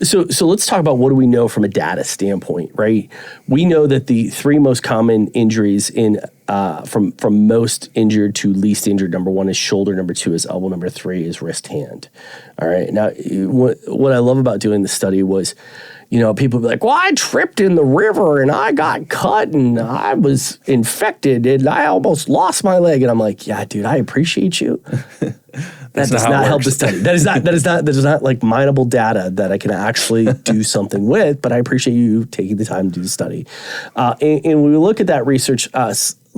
So let's talk about what do we know from a data standpoint, right? We know that the three most common injuries in from most injured to least injured, number one is shoulder, number two is elbow, number three is wrist hand. All right. Now, what I love about doing this study was, people be like, well, I tripped in the river and I got cut and I was infected and I almost lost my leg. And I'm like, yeah, dude, I appreciate you. That does not help the study. That is not like mineable data that I can actually do something with, but I appreciate you taking the time to do the study. And when we look at that research,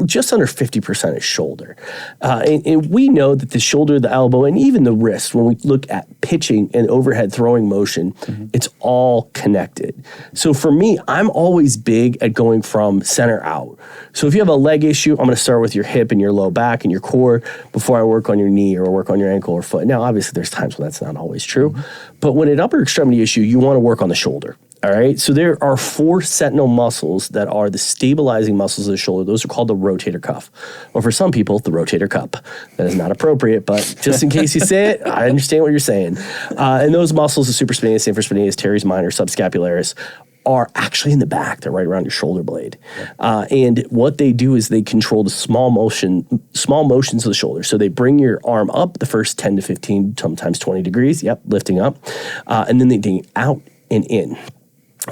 just under 50% is shoulder. And we know that the shoulder, the elbow, and even the wrist, when we look at pitching and overhead throwing motion, it's all connected. So for me, I'm always big at going from center out. So if you have a leg issue, I'm going to start with your hip and your low back and your core before I work on your knee or work on your ankle or foot. Now, obviously, there's times when that's not always true. But when an upper extremity issue, you want to work on the shoulder. All right. So there are 4 sentinel muscles that are the stabilizing muscles of the shoulder. Those are called the rotator cuff, or for some people, the rotator cup. That is not appropriate, but just in case you say it, I understand what you're saying. And those muscles, the supraspinatus, infraspinatus, teres minor, subscapularis, are actually in the back. They're right around your shoulder blade. And what they do is they control the small motions of the shoulder. So they bring your arm up the first 10 to 15, sometimes 20 degrees. Yep, lifting up. And then they ding out and in.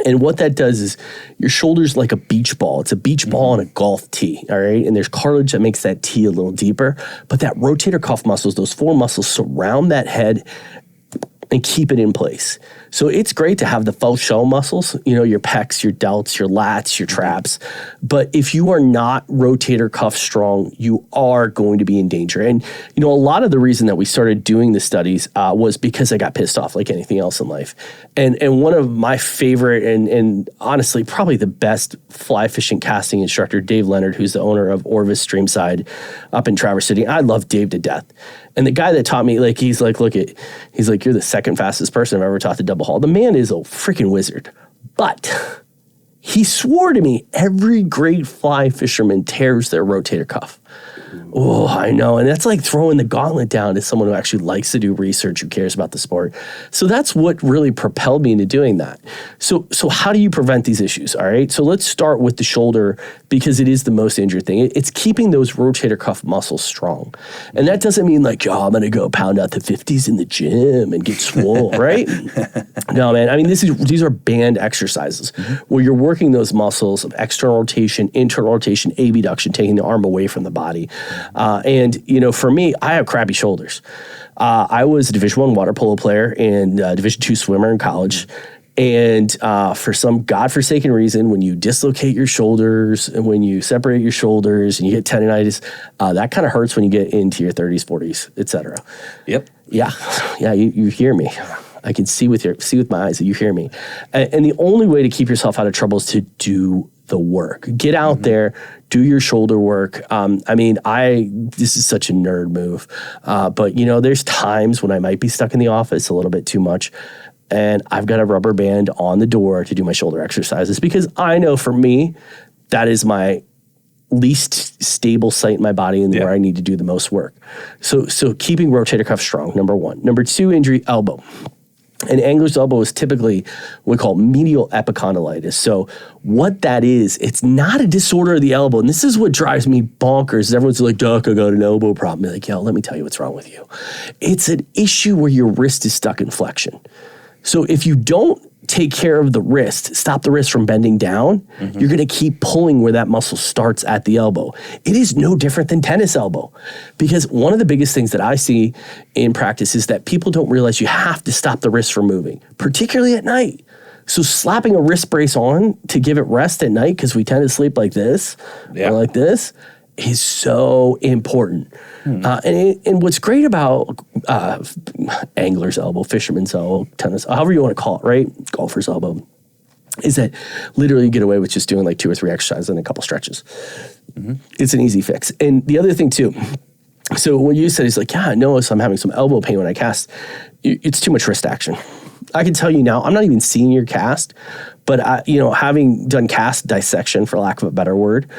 And what that does is your shoulder's like a beach ball. It's a beach ball on a golf tee, all right? And there's cartilage that makes that tee a little deeper. But that rotator cuff muscles, those 4 muscles surround that head and keep it in place. So it's great to have the faux shell muscles, your pecs, your delts, your lats, your traps. But if you are not rotator cuff strong, you are going to be in danger. And, a lot of the reason that we started doing the studies was because I got pissed off like anything else in life. And one of my favorite and honestly probably the best fly fishing casting instructor, Dave Leonard, who's the owner of Orvis Streamside up in Traverse City. I love Dave to death. And the guy that taught me, he's like, you're the second fastest person I've ever taught to double haul. The man is a freaking wizard. But he swore to me every great fly fisherman tears their rotator cuff. Oh, I know. And that's like throwing the gauntlet down to someone who actually likes to do research, who cares about the sport. So that's what really propelled me into doing that. So how do you prevent these issues? All right. So let's start with the shoulder because it is the most injured thing. It's keeping those rotator cuff muscles strong. And that doesn't mean I'm going to go pound out the 50s in the gym and get swole, right? No, man. I mean, these are band exercises where you're working those muscles of external rotation, internal rotation, abduction, taking the arm away from the body. And for me, I have crappy shoulders. I was a Division I water polo player and Division II swimmer in college. And for some godforsaken reason, when you dislocate your shoulders and when you separate your shoulders and you get tendonitis, that kind of hurts when you get into your 30s, 40s, et cetera. Yep. Yeah. Yeah. You hear me. I can see with my eyes that you hear me. And the only way to keep yourself out of trouble is to do the work. Get out there, do your shoulder work. This is such a nerd move, but there's times when I might be stuck in the office a little bit too much, and I've got a rubber band on the door to do my shoulder exercises because I know for me, that is my least stable site in my body and where I need to do the most work. So keeping rotator cuff strong, number 1. Number 2, injury, elbow. An angler's elbow is typically what we call medial epicondylitis. So what that is, it's not a disorder of the elbow. And this is what drives me bonkers. Everyone's like, Doc, I got an elbow problem. I'm like, yo, let me tell you what's wrong with you. It's an issue where your wrist is stuck in flexion. So if you don't take care of the wrist, stop the wrist from bending down, you're going to keep pulling where that muscle starts at the elbow. It is no different than tennis elbow because one of the biggest things that I see in practice is that people don't realize you have to stop the wrist from moving, particularly at night. So slapping a wrist brace on to give it rest at night because we tend to sleep like this or like this is so important. And what's great about angler's elbow, fisherman's elbow, tennis, however you want to call it, right? Golfer's elbow, is that literally you get away with just doing like 2 or 3 exercises and a couple stretches. It's an easy fix. And the other thing too, so when you said, he's like, yeah, I notice I'm having some elbow pain when I cast, it's too much wrist action. I can tell you now, I'm not even seeing your cast, but having done cast dissection, for lack of a better word,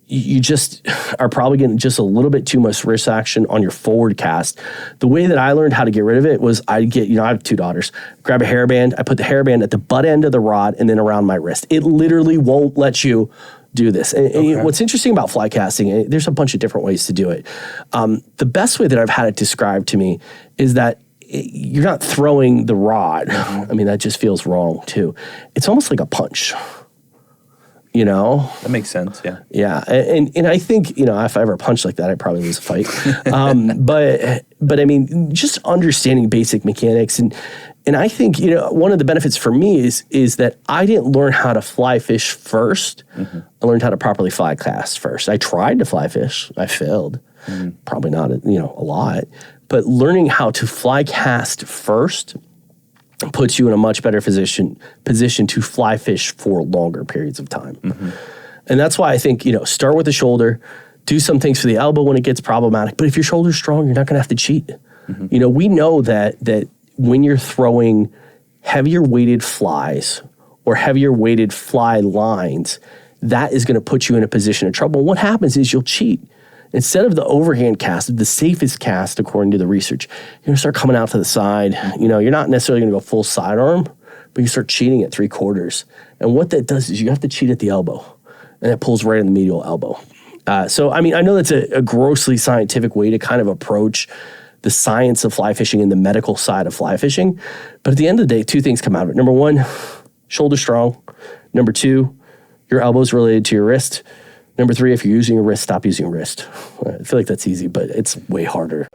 you just are probably getting just a little bit too much wrist action on your forward cast. The way that I learned how to get rid of it was I have 2 daughters, grab a hairband, I put the hairband at the butt end of the rod and then around my wrist. It literally won't let you do this. And what's interesting about fly casting, there's a bunch of different ways to do it. The best way that I've had it described to me is that you're not throwing the rod. I mean, that just feels wrong too. It's almost like a punch. You know? That makes sense, yeah. Yeah, and I think, if I ever punched like that, I'd probably lose a fight. But I mean, just understanding basic mechanics, and I think, one of the benefits for me is that I didn't learn how to fly fish first. I learned how to properly fly cast first. I tried to fly fish. I failed. Probably not, a lot. But learning how to fly cast first puts you in a much better position to fly fish for longer periods of time. And that's why I think, start with the shoulder, do some things for the elbow when it gets problematic. But if your shoulder's strong, you're not going to have to cheat. We know that when you're throwing heavier weighted flies or heavier weighted fly lines, that is going to put you in a position of trouble. What happens is you'll cheat. Instead of the overhand cast, the safest cast, according to the research, you're going to start coming out to the side. You're not necessarily going to go full sidearm, but you start cheating at 3/4. And what that does is you have to cheat at the elbow, and it pulls right in the medial elbow. So, I mean, I know that's a grossly scientific way to kind of approach the science of fly fishing and the medical side of fly fishing. But at the end of the day, 2 things come out of it. Number 1, shoulder strong. Number 2, your elbow's related to your wrist. Number 3, if you're using your wrist, stop using your wrist. I feel like that's easy, but it's way harder.